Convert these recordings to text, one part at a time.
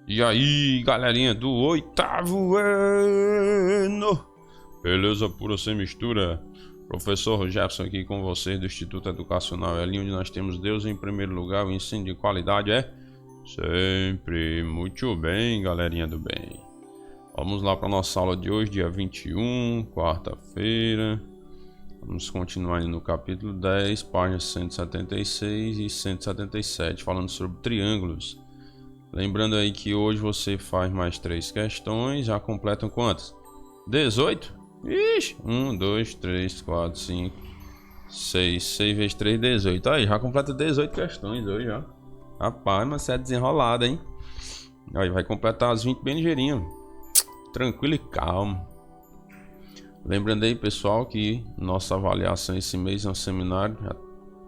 E aí, galerinha do oitavo ano, beleza pura sem mistura? Professor Jefferson aqui com vocês do Instituto Educacional ali, onde nós temos Deus em primeiro lugar, o ensino de qualidade é sempre. Muito bem, galerinha do bem. Vamos lá para nossa aula de hoje, dia 21, quarta-feira. Vamos continuar no capítulo 10, páginas 176 e 177, falando sobre triângulos. Lembrando aí que hoje você faz mais 3 questões, já completam quantas? 18? Ixi, 1, 2, 3, 4, 5, 6, 6 vezes 3, 18. Aí, já completa 18 questões hoje, já. Rapaz, mas você é desenrolado, hein? Aí, vai completar as 20 bem ligeirinho. Tranquilo e calmo. Lembrando aí, pessoal, que nossa avaliação esse mês é um seminário,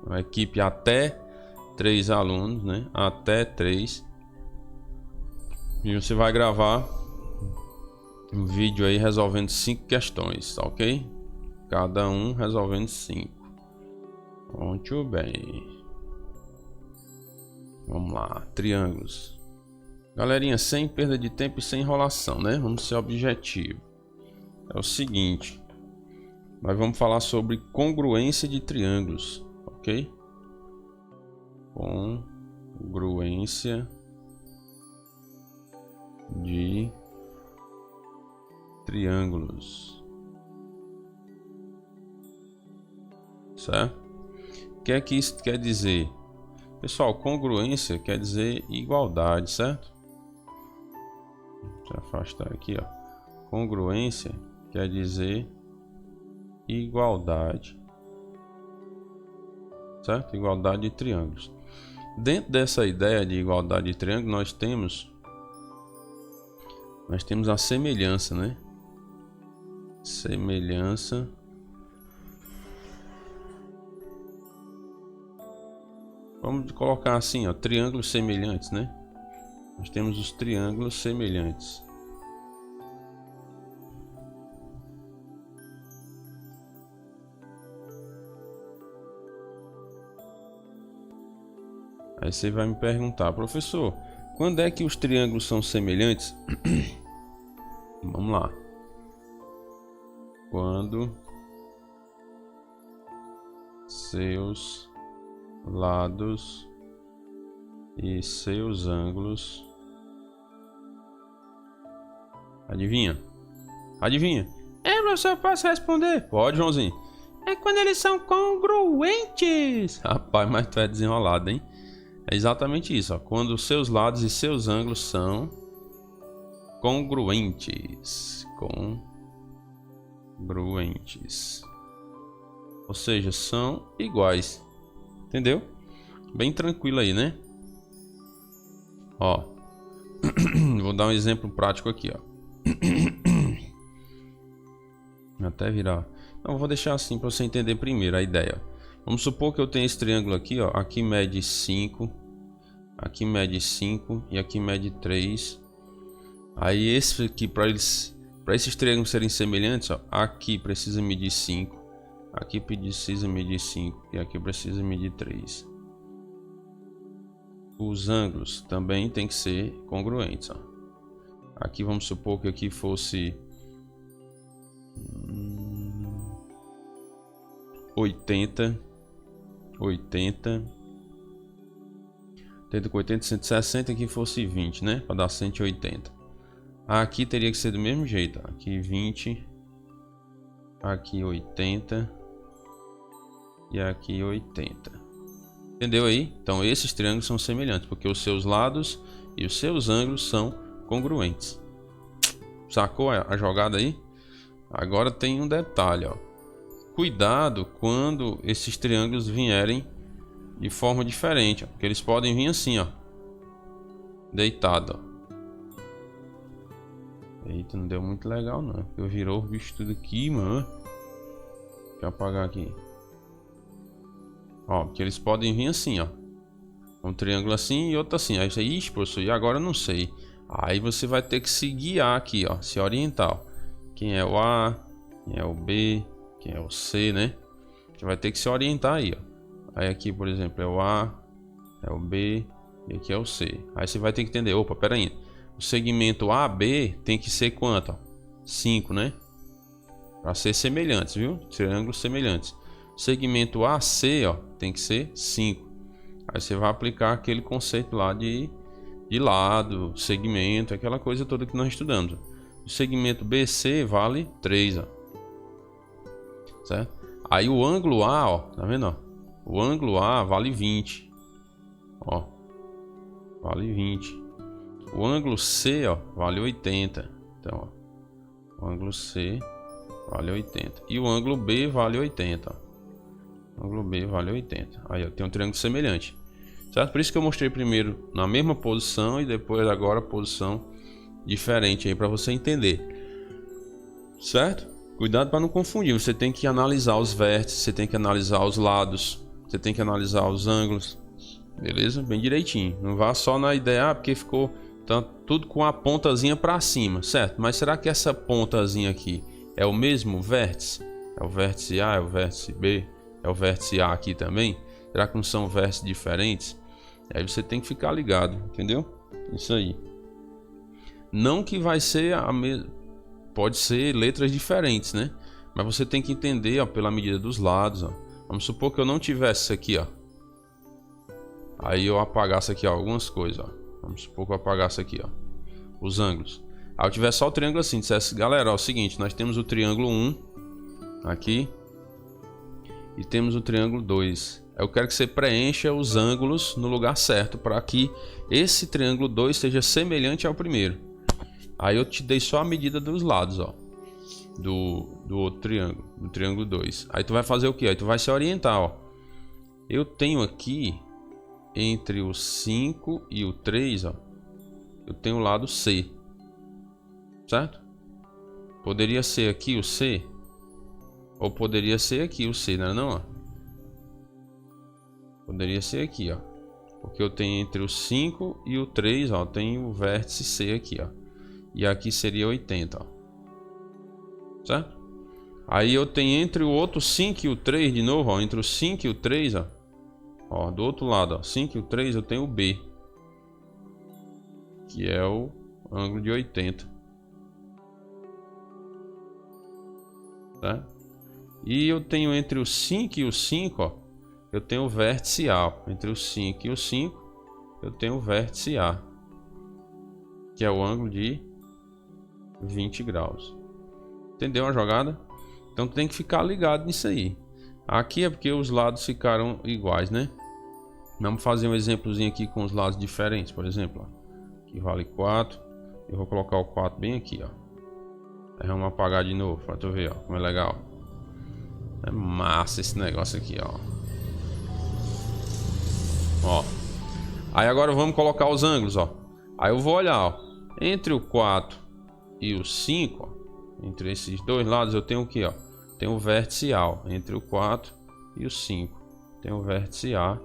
uma equipe até 3 alunos, né? Até 3. E você vai gravar um vídeo aí resolvendo 5 questões, tá ok? Cada um resolvendo 5. Muito bem. Vamos lá, triângulos. Galerinha, sem perda de tempo e sem enrolação, né? Vamos ser objetivo. É o seguinte, nós vamos falar sobre congruência de triângulos, ok? Congruência de triângulos, certo? O que é que isso quer dizer? Pessoal, congruência quer dizer igualdade, certo? Deixa eu afastar aqui, ó. Congruência quer dizer igualdade, certo? Igualdade de triângulos. Dentro dessa ideia de igualdade de triângulo, nós temos a semelhança, né? Semelhança. Vamos colocar assim, ó, triângulos semelhantes, né? Nós temos os triângulos semelhantes. Aí você vai me perguntar, professor, quando é que os triângulos são semelhantes? Vamos lá. Quando seus lados e seus ângulos. Adivinha? Adivinha? Professor, posso responder? Pode, Joãozinho. É quando eles são congruentes. Rapaz, mas tu é desenrolado, hein? É exatamente isso, ó. Quando os seus lados e seus ângulos são congruentes. Congruentes. Ou seja, são iguais. Entendeu? Bem tranquilo aí, né? Ó. Vou dar um exemplo prático aqui, ó. Até virar. Não, vou deixar assim para você entender primeiro a ideia. Vamos supor que eu tenho esse triângulo aqui, ó. Aqui mede 5. Aqui mede 5 e aqui mede 3. Aí esse aqui, para esses triângulos serem semelhantes, ó, aqui precisa medir 5, aqui precisa medir 5 e aqui precisa medir 3. Os ângulos também tem que ser congruentes, ó. Aqui vamos supor que aqui fosse 80 com 80, 160, aqui fosse 20, né? Para dar 180. Aqui teria que ser do mesmo jeito. Aqui 20. Aqui 80. E aqui 80. Entendeu aí? Então esses triângulos são semelhantes, porque os seus lados e os seus ângulos são congruentes. Sacou a jogada aí? Agora tem um detalhe, ó. Cuidado quando esses triângulos vierem de forma diferente, ó, porque eles podem vir assim, ó, deitado, ó. Eita, não deu muito legal não, porque virou o bicho tudo aqui, mano. Deixa eu apagar aqui. Ó, porque eles podem vir assim, ó. Um triângulo assim e outro assim. Aí você, ixi, professor, e agora eu não sei. Aí você vai ter que se guiar aqui, ó, se orientar, ó. Quem é o A, quem é o B, quem é o C, né? Você vai ter que se orientar aí, ó. Aí aqui, por exemplo, é o A, é o B e aqui é o C. Aí você vai ter que entender, opa, pera aí. o segmento AB tem que ser quanto? 5, né? Para ser semelhantes, viu? Triângulos semelhantes. Segmento AC, ó, tem que ser 5. Aí você vai aplicar aquele conceito lá de lado, segmento, aquela coisa toda que nós estudamos. O segmento BC vale 3, ó. Certo? Aí o ângulo A, ó, tá vendo, ó? O ângulo A vale 20. Ó. Vale 20. O ângulo C, ó, vale 80. Então, ó, o ângulo C vale 80. E o ângulo B vale 80, ó. O ângulo B vale 80. Aí, ó, tem um triângulo semelhante. Certo? Por isso que eu mostrei primeiro na mesma posição e depois agora posição diferente aí para você entender. Certo? Cuidado para não confundir. Você tem que analisar os vértices, você tem que analisar os lados, você tem que analisar os ângulos. Beleza? Bem direitinho. Não vá só na ideia, porque ficou tudo com a pontazinha para cima, certo? Mas será que essa pontazinha aqui é o mesmo vértice? É o vértice A, é o vértice B, é o vértice A aqui também? Será que não são vértices diferentes? Aí você tem que ficar ligado, entendeu? Isso aí. Não que vai ser a mesma, pode ser letras diferentes, né? Mas você tem que entender, ó, pela medida dos lados, ó. Vamos supor que eu não tivesse isso aqui, ó. Aí eu apagasse aqui, ó, algumas coisas, ó. Vamos supor que eu apagasse aqui, ó, os ângulos. Aí eu tivesse só o triângulo assim, dissesse, galera, ó, é o seguinte, nós temos o triângulo 1 aqui e temos o triângulo 2. Eu quero que você preencha os ângulos no lugar certo para que esse triângulo 2 seja semelhante ao primeiro. Aí eu te dei só a medida dos lados, ó, do outro triângulo, do triângulo 2. Aí tu vai fazer o que? Aí tu vai se orientar, ó. Eu tenho aqui entre o 5 e o 3, ó, eu tenho o lado C, certo? Poderia ser aqui o C, ou poderia ser aqui o C, não é não, ó? Poderia ser aqui, ó, porque eu tenho entre o 5 e o 3, ó, tem o vértice C aqui, ó, e aqui seria 80, ó, certo? Aí eu tenho entre o outro 5 e o 3 de novo, ó, entre o 5 e o 3, ó, do outro lado, ó, 5 e o 3, eu tenho o B, que é o ângulo de 80, tá? E eu tenho entre o 5 e o 5, ó, eu tenho o vértice A. Entre o 5 e o 5, eu tenho o vértice A, que é o ângulo de 20 graus. Entendeu a jogada? Então tem que ficar ligado nisso aí. Aqui é porque os lados ficaram iguais, né? Vamos fazer um exemplozinho aqui com os lados diferentes. Por exemplo, ó, aqui vale 4. Eu vou colocar o 4 bem aqui, ó. Aí vamos apagar de novo para tu ver, ó, como é legal. É massa esse negócio aqui, ó. Ó. Aí agora vamos colocar os ângulos, ó. Aí eu vou olhar, ó, entre o 4 e o 5, ó, entre esses dois lados eu tenho o que, ó? Tenho o vértice A, ó. Entre o 4 e o 5 tem o vértice A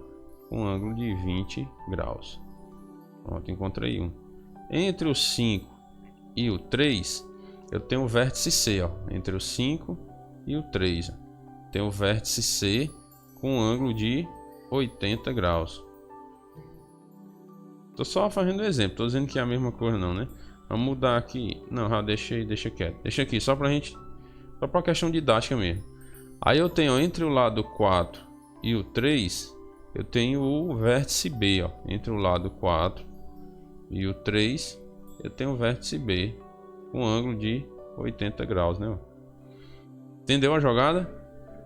com um ângulo de 20 graus. Pronto, encontrei um. Entre o 5 e o 3 eu tenho o vértice C, ó. Entre o 5 e o 3, ó, tem o vértice C com um ângulo de 80 graus. Tô só fazendo um exemplo, tô dizendo que é a mesma coisa não, né? Vamos mudar aqui. Não, já deixa quieto. Deixa aqui, só pra gente, só pra questão didática mesmo. Aí eu tenho entre o lado 4 e o 3, eu tenho o vértice B, ó. Entre o lado 4 e o 3, eu tenho o vértice B com um ângulo de 80 graus, né? Entendeu a jogada?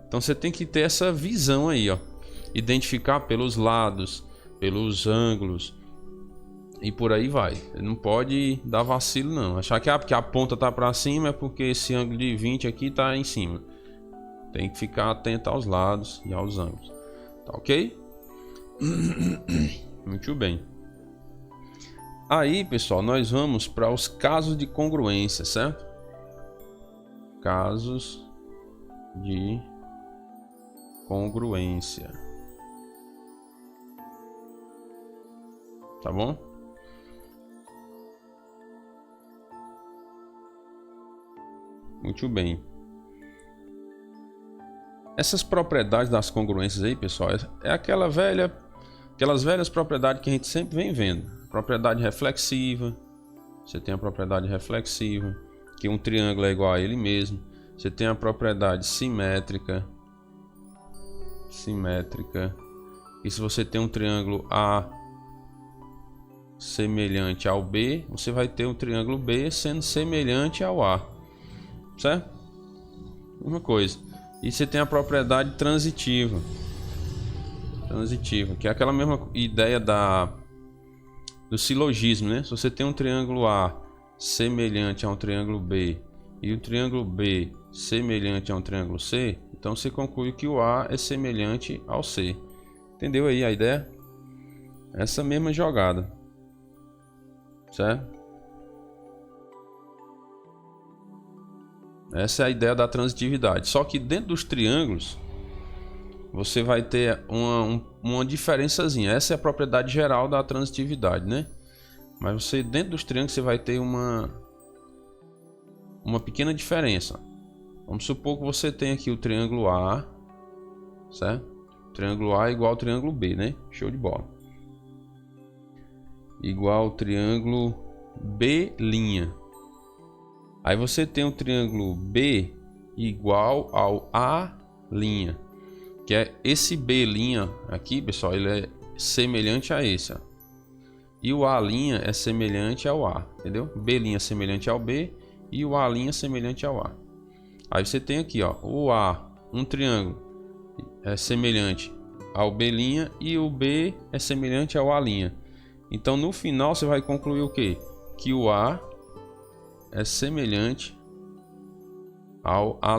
Então você tem que ter essa visão aí, ó. Identificar pelos lados, pelos ângulos e por aí vai. Não pode dar vacilo não. Achar que porque a ponta tá para cima é porque esse ângulo de 20 aqui tá em cima. Tem que ficar atento aos lados e aos ângulos. Tá ok? Muito bem. Aí, pessoal, nós vamos para os casos de congruência, certo? Casos de congruência. Tá bom? Muito bem. Essas propriedades das congruências aí, pessoal, é aquelas velhas propriedades que a gente sempre vem vendo. Propriedade reflexiva, Você tem a propriedade reflexiva, que um triângulo é igual a ele mesmo. Você tem a propriedade simétrica. E se você tem um triângulo A semelhante ao B, você vai ter um triângulo B sendo semelhante ao A, certo? Uma coisa. E você tem a propriedade transitiva, que é aquela mesma ideia do silogismo, né? Se você tem um triângulo A semelhante a um triângulo B e o triângulo B semelhante a um triângulo C, então você conclui que o A é semelhante ao C. Entendeu aí a ideia? Essa mesma jogada, certo? Essa é a ideia da transitividade. Só que dentro dos triângulos você vai ter uma diferençazinha. Essa é a propriedade geral da transitividade, né? Mas você dentro dos triângulos você vai ter uma pequena diferença. Vamos supor que você tem aqui o triângulo A, certo? O triângulo A é igual ao triângulo B, né? Show de bola. Igual ao triângulo B'. Aí você tem o triângulo B igual ao A', que é esse B' aqui, pessoal, ele é semelhante a esse, ó. E o A' é semelhante ao A, entendeu? B' é semelhante ao B e o A' é semelhante ao A. Aí você tem aqui, ó, o A, um triângulo é semelhante ao B' e o B é semelhante ao A'. Então no final você vai concluir o quê? Que o A é semelhante ao A'.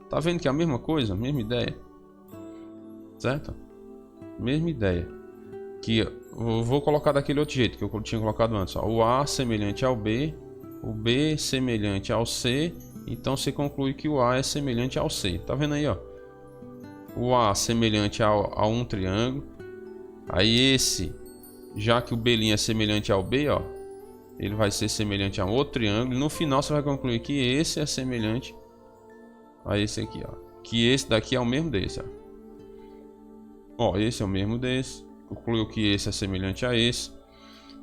Tá vendo que é a mesma coisa, mesma ideia, certo? Mesma ideia. Que eu vou colocar daquele outro jeito que eu tinha colocado antes, ó. O A semelhante ao B, o B semelhante ao C, então você conclui que o A é semelhante ao C. Tá vendo aí, ó? O A semelhante a um triângulo. Aí esse, já que o B' é semelhante ao B, ó, ele vai ser semelhante a outro triângulo. E no final você vai concluir que esse é semelhante a esse aqui, ó. Que esse daqui é o mesmo desse, ó. Ó, esse é o mesmo desse. Concluiu que esse é semelhante a esse,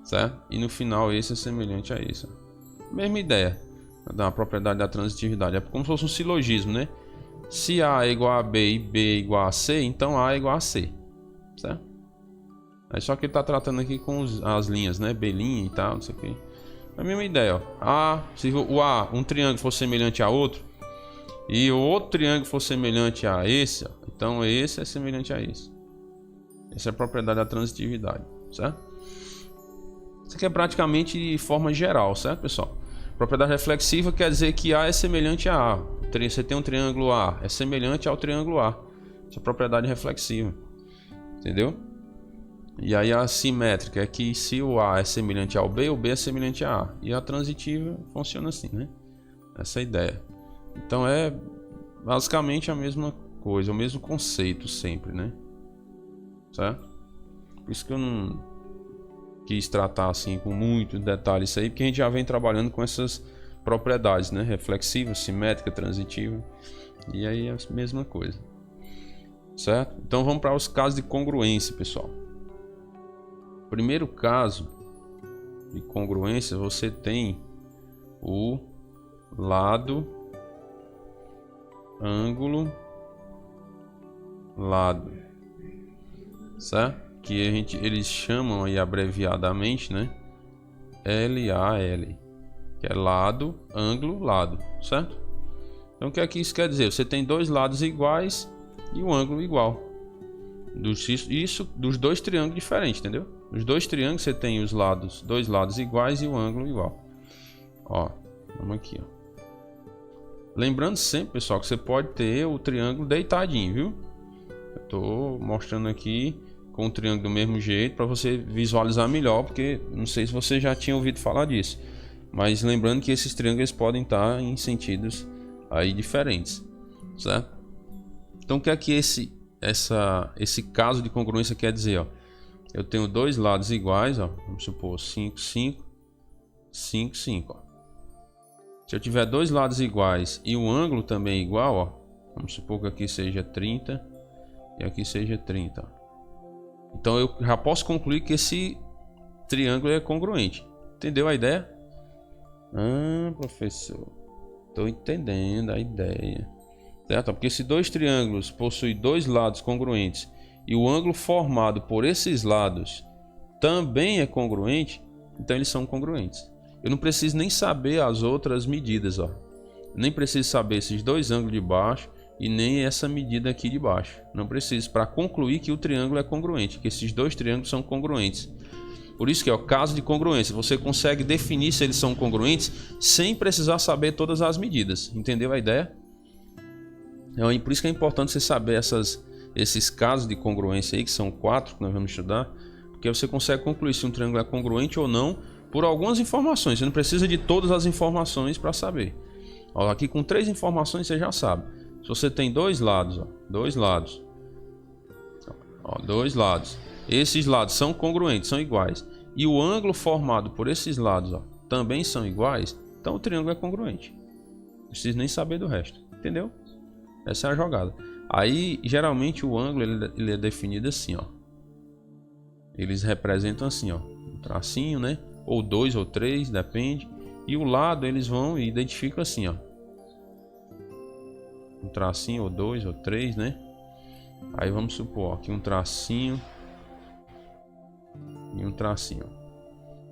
certo? E no final esse é semelhante a esse, ó. Mesma ideia da propriedade da transitividade. É como se fosse um silogismo, né? Se A é igual a B e B é igual a C, então A é igual a C, certo? Aí só que ele está tratando aqui com as linhas, né? B' e tal, não sei o que. É a mesma ideia, ó. Se o A, um triângulo for semelhante a outro, e o outro triângulo for semelhante a esse, ó, então esse é semelhante a esse. Essa é a propriedade da transitividade, certo? Isso aqui é praticamente de forma geral, certo, pessoal? Propriedade reflexiva quer dizer que A é semelhante a A. Você tem um triângulo A, é semelhante ao triângulo A. Essa é a propriedade reflexiva, entendeu? E aí a simétrica é que se o A é semelhante ao B, o B é semelhante a A. E a transitiva funciona assim, né? Essa é a ideia. Então é basicamente a mesma coisa, o mesmo conceito sempre, né? Certo? Por isso que eu não quis tratar assim com muito detalhe isso aí, porque a gente já vem trabalhando com essas propriedades, né? Reflexiva, simétrica, transitiva. E aí é a mesma coisa. Certo? Então vamos para os casos de congruência, pessoal. Primeiro caso de congruência, você tem o lado, ângulo, lado, certo? Que eles chamam aí abreviadamente, né? LAL, que é lado, ângulo, lado, certo? Então o que é que isso quer dizer? Você tem dois lados iguais e um ângulo igual. Isso dos dois triângulos diferentes, entendeu? Os dois triângulos você tem os lados, dois lados iguais e o ângulo igual. Ó, vamos aqui, ó. Lembrando sempre, pessoal, que você pode ter o triângulo deitadinho, viu? Eu tô mostrando aqui com o triângulo do mesmo jeito para você visualizar melhor, porque não sei se você já tinha ouvido falar disso. Mas lembrando que esses triângulos podem estar em sentidos aí diferentes, certo? Então o que é que esse caso de congruência quer dizer, ó? Eu tenho dois lados iguais, ó, vamos supor 5, 5, 5, 5, ó. Se eu tiver dois lados iguais e o ângulo também igual, ó, vamos supor que aqui seja 30 e aqui seja 30, ó. Então eu já posso concluir que esse triângulo é congruente, Entendeu a ideia? Ah, professor. Estou entendendo a ideia. Certo? Porque se dois triângulos possuem dois lados congruentes e o ângulo formado por esses lados também é congruente, então eles são congruentes. Eu não preciso nem saber as outras medidas, ó. Nem preciso saber esses dois ângulos de baixo e nem essa medida aqui de baixo. Não preciso, para concluir que o triângulo é congruente, que esses dois triângulos são congruentes. Por isso que é o caso de congruência. Você consegue definir se eles são congruentes sem precisar saber todas as medidas. Entendeu a ideia? Então, por isso que é importante você saber esses casos de congruência aí, que são 4 que nós vamos estudar, porque você consegue concluir se um triângulo é congruente ou não por algumas informações. Você não precisa de todas as informações para saber. Ó, aqui com 3 informações você já sabe. Se você tem dois lados, ó, dois lados, esses lados são congruentes, são iguais, e o ângulo formado por esses lados, ó, também são iguais, então o triângulo é congruente. Não preciso nem saber do resto, entendeu? Essa é a jogada. Aí geralmente o ângulo ele é definido assim, ó. Eles representam assim, ó, um tracinho, né? Ou 2 ou 3, depende. E o lado eles vão e identificam assim, ó, um tracinho ou 2 ou 3, né? Aí vamos supor aqui um tracinho e um tracinho.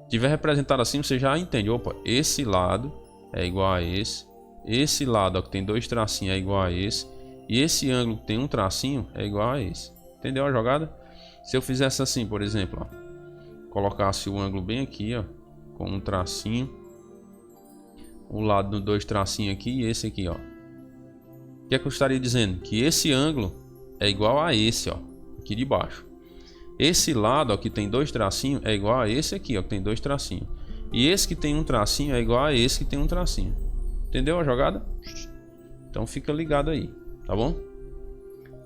Se tiver representado assim, você já entende. Opa, esse lado é igual a esse. Esse lado, ó, que tem 2 tracinhos é igual a esse. E esse ângulo que tem um tracinho é igual a esse. Entendeu a jogada? Se eu fizesse assim, por exemplo, ó, colocasse o ângulo bem aqui, ó, com um tracinho, o lado do 2 tracinhos aqui e esse aqui, ó. O que é que eu estaria dizendo? Que esse ângulo é igual a esse, ó, aqui de baixo. Esse lado, ó, que tem 2 tracinhos é igual a esse aqui, ó, que tem 2 tracinhos. E esse que tem um tracinho é igual a esse que tem um tracinho. Entendeu a jogada? Então fica ligado aí, tá bom?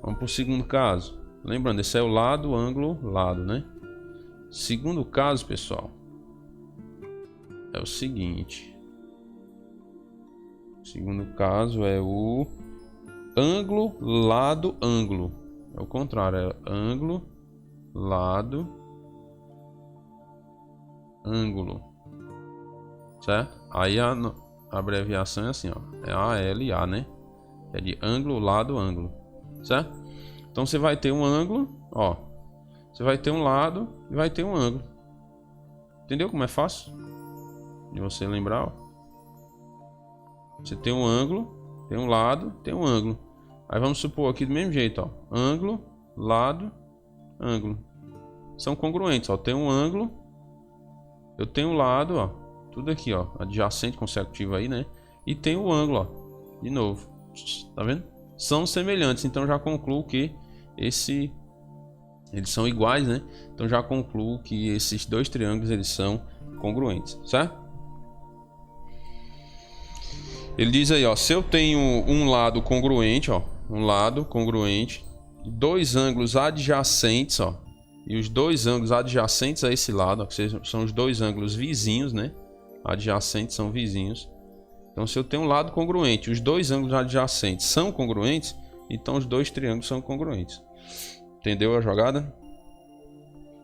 Vamos para o segundo caso. Lembrando, esse é o lado, ângulo, lado, né? Segundo caso, pessoal, é o seguinte. O segundo caso é o ângulo, lado, ângulo. É o contrário, é ângulo, lado, ângulo. Certo? Aí a abreviação é assim, ó. É ALA, né? É de ângulo, lado, ângulo. Certo? Então você vai ter um ângulo, ó. Você vai ter um lado e vai ter um ângulo. Entendeu como é fácil de você lembrar, ó? Você tem um ângulo, tem um lado, tem um ângulo. Aí vamos supor aqui do mesmo jeito, ó. Ângulo, lado, ângulo. São congruentes, ó. Tem um ângulo, eu tenho um lado, ó. Tudo aqui, ó. Adjacente, consecutivo aí, né? E tem o ângulo, ó. De novo. Tá vendo? São semelhantes, então já concluo que eles são iguais, né? Então já concluo que esses dois triângulos eles são congruentes, certo? Ele diz aí, ó, se eu tenho um lado congruente, ó, um lado congruente, dois ângulos adjacentes, ó, e os dois ângulos adjacentes a esse lado, ó, que são os dois ângulos vizinhos, né? Adjacentes são vizinhos. Então, se eu tenho um lado congruente, os dois ângulos adjacentes são congruentes, então os dois triângulos são congruentes. Entendeu a jogada?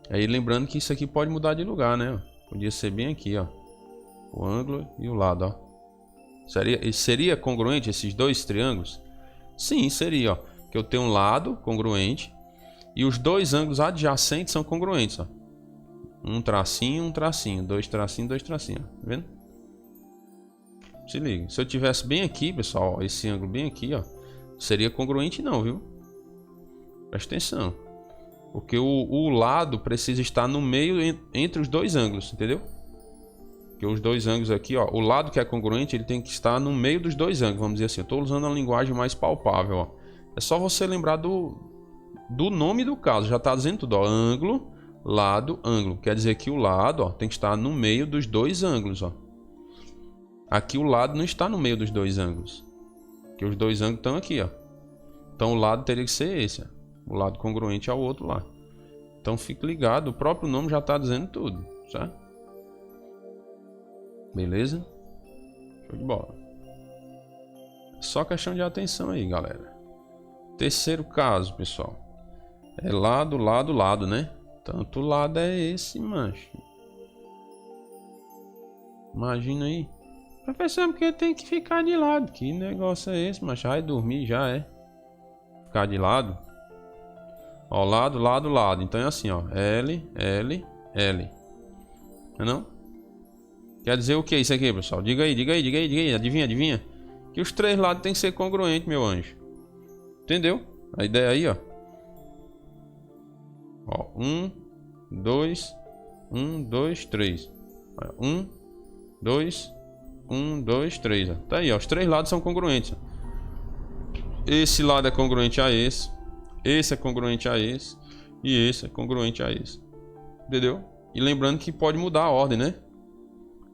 Aí lembrando que isso aqui pode mudar de lugar, né? Podia ser bem aqui, ó, o ângulo e o lado, ó. Seria congruente esses dois triângulos? Sim, seria, ó. Que eu tenho um lado congruente e os dois ângulos adjacentes são congruentes, ó. Um tracinho, dois tracinhos, tá vendo? Se liga, se eu tivesse bem aqui, pessoal, ó, esse ângulo bem aqui, ó, seria congruente não, viu? Presta atenção. Porque o lado precisa estar no meio entre os dois ângulos, entendeu? Porque os dois ângulos aqui, ó, o lado que é congruente, ele tem que estar no meio dos dois ângulos, vamos dizer assim. Eu estou usando uma linguagem mais palpável, ó. É só você lembrar do nome do caso, já está dizendo tudo, ó. Ângulo, lado, ângulo. Quer dizer que o lado, ó, tem que estar no meio dos dois ângulos, ó. Aqui o lado não está no meio dos dois ângulos, porque os dois ângulos estão aqui, ó. Então o lado teria que ser esse, ó. O lado congruente ao outro lá. Então fique ligado, o próprio nome já está dizendo tudo, certo? Beleza? Show de bola. Só questão de atenção aí, galera. Terceiro caso, pessoal. É lado, lado, lado, né? Tanto lado é esse, mancho. Imagina aí. Professor, porque tem que ficar de lado. Que negócio é esse, mas vai dormir já, é? Ficar de lado. Ó, lado, lado, lado. Então é assim, ó. L, L, L. Não é não? Quer dizer o que isso aqui, pessoal? Diga aí, diga aí, diga aí, diga aí. Adivinha, adivinha? Que os três lados tem que ser congruentes, meu anjo. Entendeu? A ideia aí, ó. Ó, 1, 2, 1, 2, 3. 1, 2, 1, 2, 3. Tá aí, ó. Os três lados são congruentes. Esse lado é congruente a esse. Esse é congruente a esse. E esse é congruente a esse. Entendeu? E lembrando que pode mudar a ordem, né?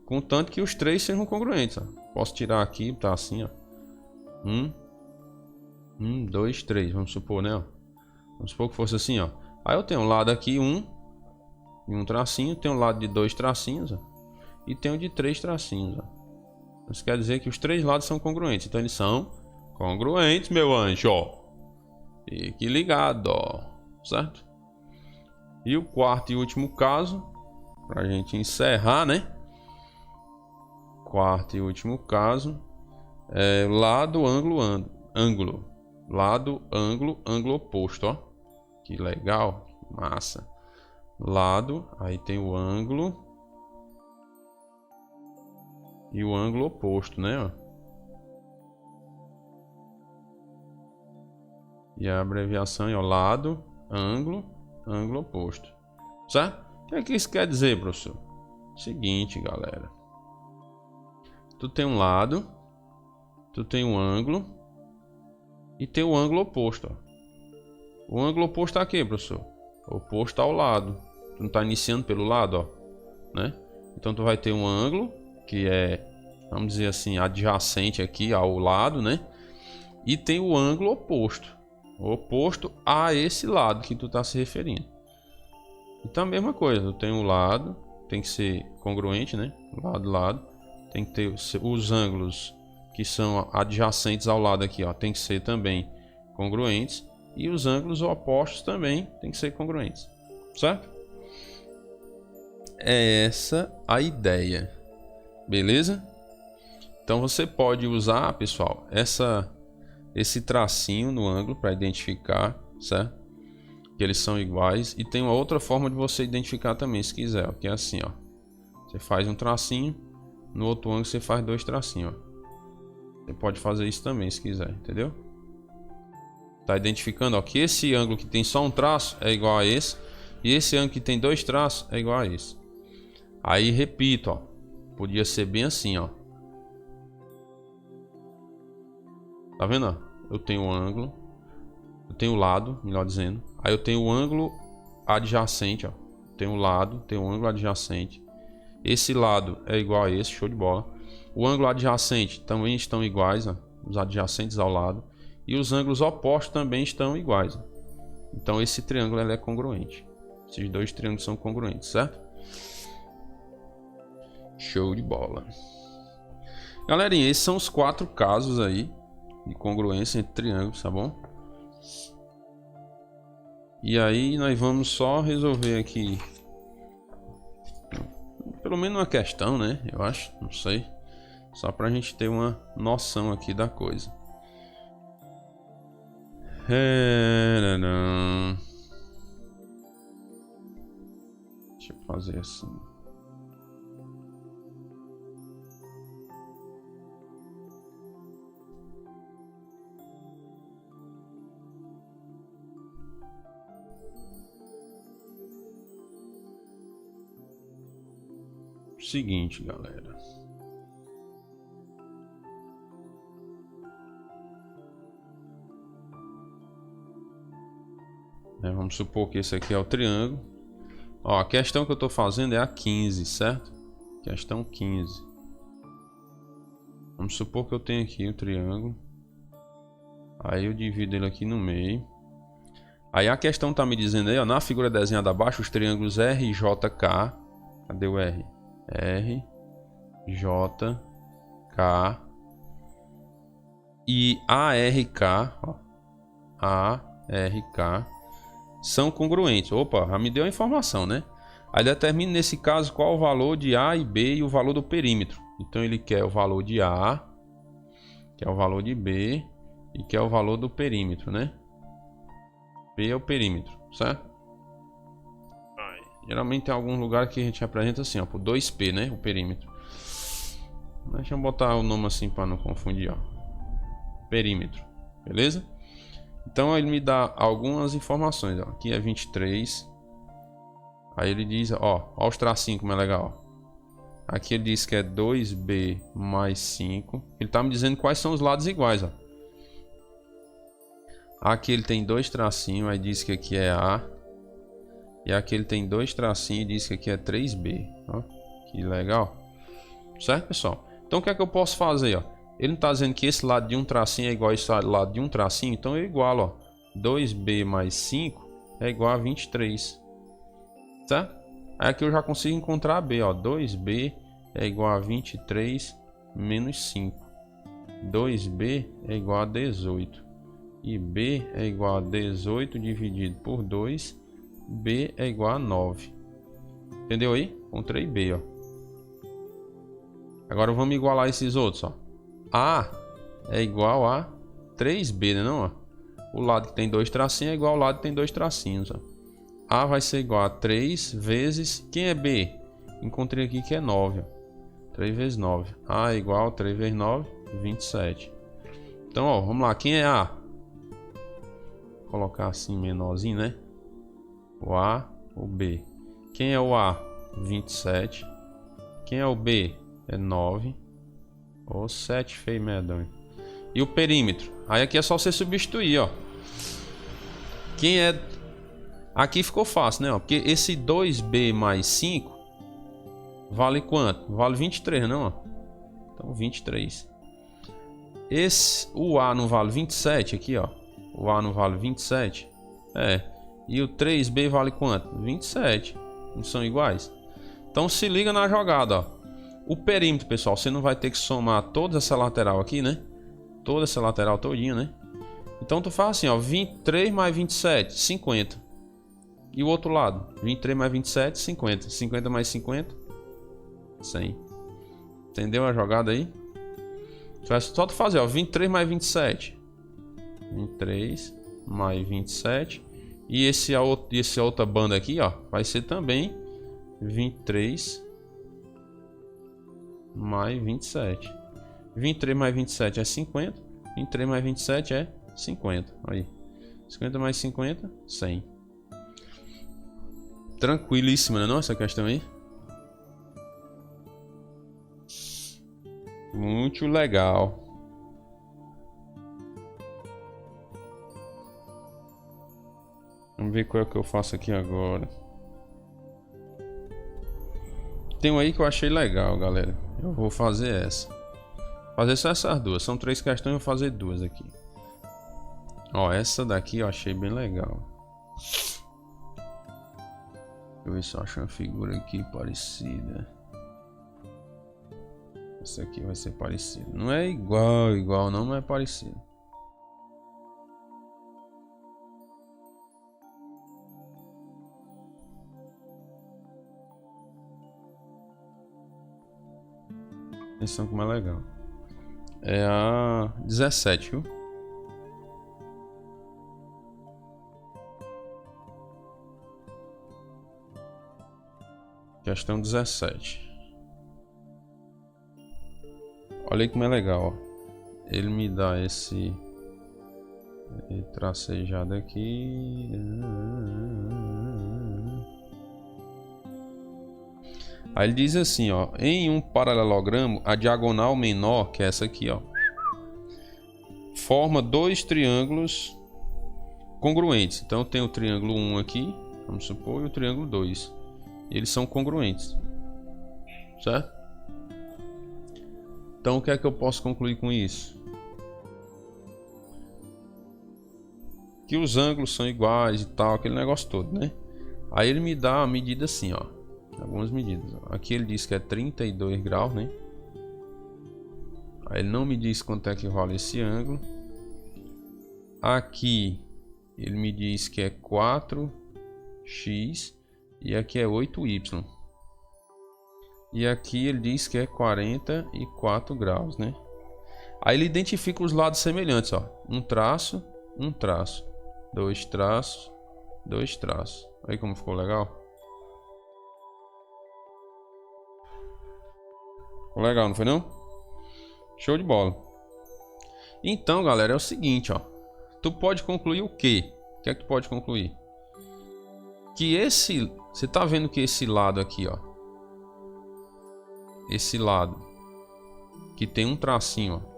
Contanto que os três sejam congruentes. Ó. Posso tirar aqui, tá assim, ó. 1, 2, 3. Vamos supor, né? Ó. Vamos supor que fosse assim, ó. Aí eu tenho um lado aqui, 1 e um tracinho. Tenho um lado de 2 tracinhos, ó. E tenho de 3 tracinhos, ó. Isso quer dizer que os três lados são congruentes. Então eles são congruentes, meu anjo, ó. Fique ligado, ó. Certo? E o quarto e último caso, pra gente encerrar, né? Quarto e último caso é lado, ângulo, ângulo. Lado, ângulo, ângulo oposto, ó. Que legal, massa. Lado, aí tem o ângulo e o ângulo oposto, né, ó. E a abreviação é o lado, ângulo, ângulo oposto. Certo? O que é que isso quer dizer, professor? Seguinte, galera. Tu tem um lado, tu tem um ângulo e tem o ângulo oposto, ó. O ângulo oposto tá aqui, professor. Oposto ao lado. Tu não tá iniciando pelo lado, ó, né? Então tu vai ter um ângulo que é, vamos dizer assim, adjacente aqui ao lado, né? E tem o ângulo oposto. Oposto a esse lado que tu tá se referindo. Então a mesma coisa, tu tem um lado, tem que ser congruente, né? Lado, lado. Tem que ter os ângulos que são adjacentes ao lado aqui, ó, tem que ser também congruentes. E os ângulos opostos também tem que ser congruentes. Certo? É essa a ideia. Beleza? Então você pode usar, pessoal, esse tracinho no ângulo para identificar, certo? Que eles são iguais. E tem uma outra forma de você identificar também, se quiser, ó, que é assim, ó. Você faz um tracinho, no outro ângulo você faz dois tracinhos, ó. Você pode fazer isso também, se quiser, entendeu? Tá identificando, ó, que esse ângulo que tem só um traço é igual a esse, e esse ângulo que tem dois traços é igual a esse. Aí repito, ó, podia ser bem assim, ó. Tá vendo, ó? Eu tenho um ângulo, eu tenho o lado, melhor dizendo. Aí eu tenho o ângulo adjacente, ó. Tenho o lado, tenho o ângulo adjacente. Esse lado é igual a esse, show de bola. O ângulo adjacente também estão iguais, ó, os adjacentes ao lado. E os ângulos opostos também estão iguais. Ó. Então esse triângulo ele é congruente. Esses dois triângulos são congruentes, certo? Show de bola. Galerinha, esses são os 4 casos aí de congruência entre triângulos, tá bom? E aí nós vamos só resolver aqui pelo menos uma questão, né? Eu acho, não sei. Só pra gente ter uma noção aqui da coisa. Deixa eu fazer assim. Seguinte, galera. Vamos supor que esse aqui é o triângulo. Ó, a questão que eu estou fazendo é a 15, certo? Questão 15. Vamos supor que eu tenho aqui o triângulo. Aí eu divido ele aqui no meio. Aí a questão está me dizendo aí, ó, na figura desenhada abaixo, os triângulos R e JK. Cadê o R? R, J, K e ARK, ó, ARK são congruentes. Opa, já me deu a informação, né? Aí determine nesse caso qual o valor de A e B e o valor do perímetro. Então ele quer o valor de A, que é o valor de B e que é o valor do perímetro, né? B é o perímetro, certo? Geralmente tem algum lugar que a gente representa assim, ó, por 2P, né? O perímetro. Deixa eu botar o nome assim para não confundir, ó. Perímetro, beleza? Então ele me dá algumas informações, ó. Aqui é 23. Aí ele diz, ó os tracinhos como é legal. Aqui ele diz que é 2B mais 5. Ele tá me dizendo quais são os lados iguais, ó. Aqui ele tem 2 tracinhos, aí diz que aqui é A. E aqui ele tem 2 tracinhos e diz que aqui é 3B. Ó, que legal. Certo, pessoal? Então o que é que eu posso fazer, ó? Ele não está dizendo que esse lado de um tracinho é igual a esse lado de um tracinho. Então eu igualo, ó. 2B mais 5 é igual a 23. Certo? Aí aqui eu já consigo encontrar B, ó. 2B é igual a 23 menos 5. 2B é igual a 18. E B é igual a 18 dividido por 2. B é igual a 9. Entendeu aí? Encontrei B, ó. Agora vamos igualar esses outros, ó. A é igual a 3B, né, não, ó? O lado que tem 2 tracinhos é igual ao lado que tem 2 tracinhos, ó. A vai ser igual a 3 vezes... Quem é B? Encontrei aqui que é 9, ó. 3 vezes 9. A é igual a 3 vezes 9, 27. Então, ó, vamos lá. Quem é A? Vou colocar assim menorzinho, né? O A, o B. Quem é o A? 27. Quem é o B? É 9. Ou 7, feio medonho. E o perímetro? Aí aqui é só você substituir, ó. Quem é... Aqui ficou fácil, né? Ó, porque esse 2B mais 5 vale quanto? Vale 23, não? Ó. Então 23. O A não vale 27 aqui, ó. O A não vale 27. É. E o 3B vale quanto? 27. Não são iguais? Então se liga na jogada, ó. O perímetro, pessoal, você não vai ter que somar toda essa lateral aqui, né? Toda essa lateral todinha, né? Então tu faz assim, ó. 23 mais 27, 50. E o outro lado? 23 mais 27, 50. 50 mais 50, 100. Entendeu a jogada aí? Só tu fazer, ó. 23 mais 27. 23 mais 27. E essa outra banda aqui, ó, vai ser também 23 mais 27. 23 mais 27 é 50. 23 mais 27 é 50. Aí. 50 mais 50, 100. Tranquilíssima, não é essa questão aí? Muito legal. Vamos ver qual é que eu faço aqui agora. Tem um aí que eu achei legal, galera. Eu vou fazer essa. Fazer só essas duas. São 3 questões, eu vou fazer 2 aqui. Ó, essa daqui eu achei bem legal. Deixa eu ver se eu acho uma figura aqui parecida. Essa aqui vai ser parecida. Não é igual não, mas é parecido. Atenção como é legal. É a 17, viu? Questão 17. Olha aí como é legal, ó. Ele me dá esse tracejado aqui. Aí ele diz assim, ó, em um paralelogramo, a diagonal menor, que é essa aqui, ó, forma 2 triângulos congruentes. Então tem o triângulo 1 aqui, vamos supor, e o triângulo 2. Eles são congruentes, certo? Então o que é que eu posso concluir com isso? Que os ângulos são iguais e tal, aquele negócio todo, né? Aí ele me dá uma medida assim, ó. Algumas medidas. Aqui ele diz que é 32 graus, né? Aí ele não me diz quanto é que vale esse ângulo. Aqui ele me diz que é 4x. E aqui é 8y. E aqui ele diz que é 44 graus, né? Aí ele identifica os lados semelhantes, ó. Um traço, dois traços, dois traços. Aí como ficou legal? Ficou legal, não foi não? Show de bola. Então, galera, é o seguinte, ó. Tu pode concluir o quê? O que é que tu pode concluir? Que esse... Você tá vendo que esse lado aqui, ó. Esse lado. Que tem um tracinho, ó.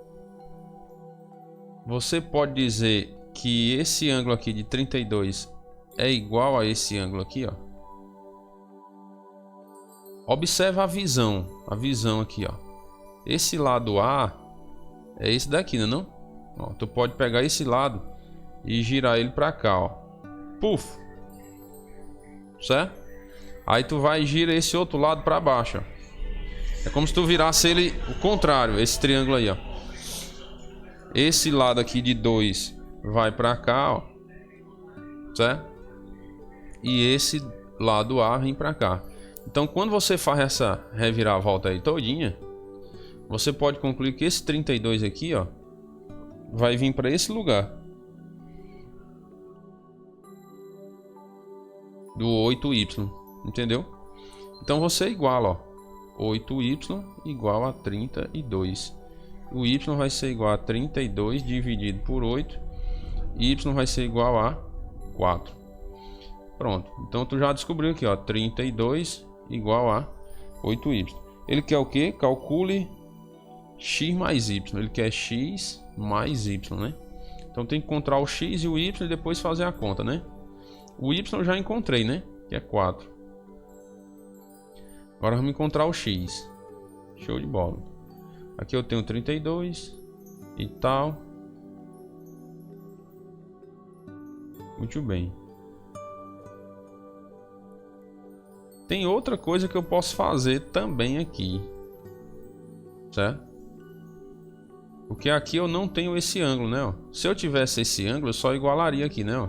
Você pode dizer que esse ângulo aqui de 32 é igual a esse ângulo aqui, ó. Observa a visão aqui, ó. Esse lado A é esse daqui, né, não? Ó, tu pode pegar esse lado e girar ele pra cá, ó. Puf! Certo? Aí tu vai e gira esse outro lado pra baixo, ó. É como se tu virasse ele o contrário, esse triângulo aí, ó. Esse lado aqui de 2 vai pra cá, ó. Certo? E esse lado A vem pra cá. Então, quando você faz essa reviravolta aí todinha, você pode concluir que esse 32 aqui, ó, vai vir para esse lugar do 8y, entendeu? Então você iguala, ó, 8y igual a 32. O y vai ser igual a 32 dividido por 8. Y vai ser igual a 4. Pronto. Então tu já descobriu aqui, ó, 32 igual a 8y. Ele quer o que? Calcule x mais y. Ele quer x mais y, né? Então tem que encontrar o x e o y e depois fazer a conta, né? O y eu já encontrei, né? Que é 4. Agora vamos encontrar o x. Show de bola. Aqui eu tenho 32 e tal. Muito bem. Tem outra coisa que eu posso fazer também aqui. Certo? Porque aqui eu não tenho esse ângulo, né? Ó. Se eu tivesse esse ângulo, eu só igualaria aqui, né? Ó.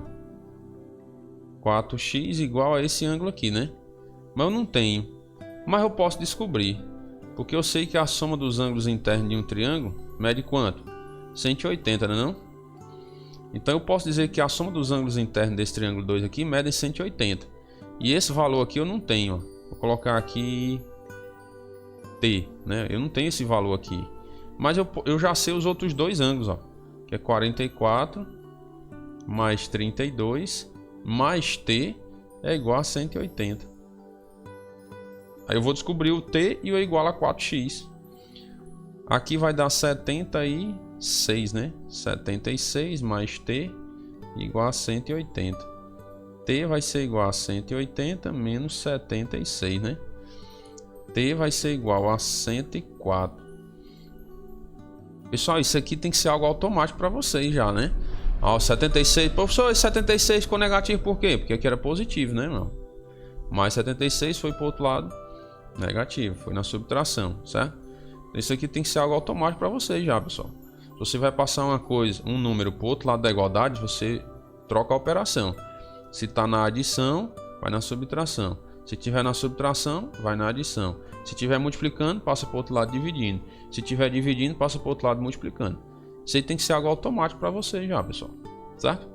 4x igual a esse ângulo aqui, né? Mas eu não tenho. Mas eu posso descobrir. Porque eu sei que a soma dos ângulos internos de um triângulo mede quanto? 180, né não? Então eu posso dizer que a soma dos ângulos internos desse triângulo 2 aqui mede 180. E esse valor aqui eu não tenho. Ó. Vou colocar aqui T, né? Eu não tenho esse valor aqui. Mas eu já sei os outros dois ângulos, ó. Que é 44 mais 32 mais T é igual a 180. Aí eu vou descobrir o T e o igual a 4x. Aqui vai dar 76, né? 76 mais T igual a 180. T vai ser igual a 180 menos 76, né? T vai ser igual a 104. Pessoal, isso aqui tem que ser algo automático para vocês já, né? Ó, 76. Professor, esse 76 ficou negativo por quê? Porque aqui era positivo, né, irmão? Mais 76 foi para o outro lado negativo, foi na subtração, certo? Isso aqui tem que ser algo automático para vocês já, pessoal. Se você vai passar uma coisa, um número para o outro lado da igualdade, você troca a operação. Se está na adição, vai na subtração. Se tiver na subtração, vai na adição. Se tiver multiplicando, passa para o outro lado dividindo. Se tiver dividindo, passa para o outro lado multiplicando. Isso aí tem que ser algo automático para vocês já, pessoal, certo?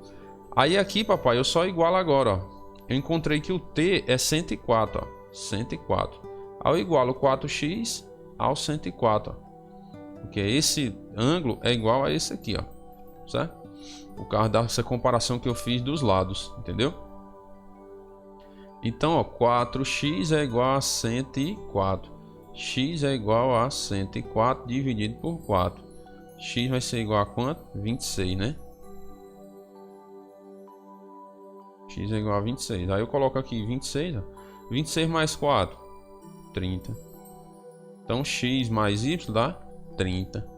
Aí aqui, papai, eu só igualo agora, ó. Eu encontrei que o T é 104, ó. 104. Aí eu igualo 4x ao 104, ó. Porque esse ângulo é igual a esse aqui, ó. Certo? Por causa dessa comparação que eu fiz dos lados, entendeu? Então, ó, 4x é igual a 104. X é igual a 104 dividido por 4. X vai ser igual a quanto? 26, né? X é igual a 26. Aí eu coloco aqui 26, ó. 26 mais 4, 30. Então x mais y dá 30.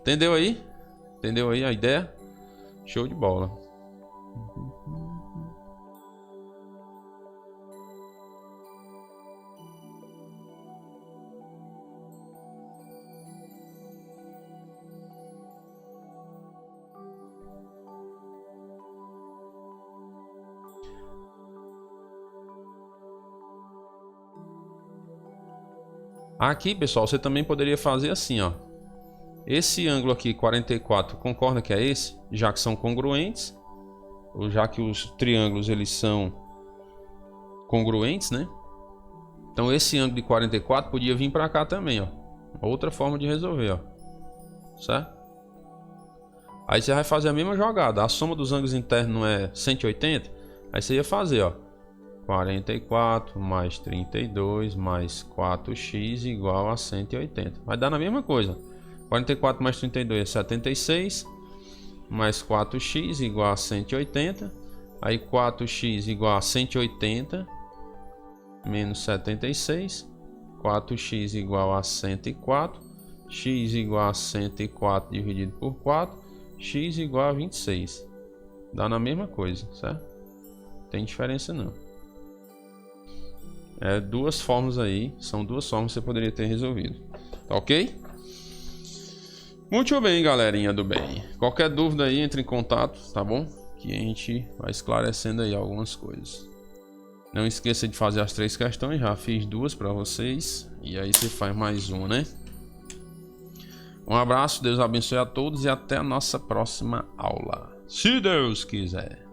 Entendeu aí? Entendeu aí a ideia? Show de bola. Aqui, pessoal, você também poderia fazer assim, ó. Esse ângulo aqui, 44, concorda que é esse? Já que são congruentes, ou já que os triângulos eles são congruentes, né? Então esse ângulo de 44 podia vir para cá também, ó. Outra forma de resolver, ó. Certo? Aí você vai fazer a mesma jogada. A soma dos ângulos internos não é 180? Aí você ia fazer, ó. 44 mais 32 mais 4x igual a 180. Vai dar na mesma coisa. 44 mais 32 é 76. Mais 4x igual a 180. Aí 4x igual a 180. Menos 76. 4x igual a 104. X igual a 104 dividido por 4. X igual a 26. Dá na mesma coisa, certo? Não tem diferença não. É duas formas aí. São duas formas que você poderia ter resolvido. Tá ok? Muito bem, galerinha do bem. Qualquer dúvida aí, entre em contato, tá bom? Que a gente vai esclarecendo aí algumas coisas. Não esqueça de fazer as 3 questões. Já fiz 2 para vocês. E aí você faz mais uma, né? Um abraço, Deus abençoe a todos e até a nossa próxima aula. Se Deus quiser.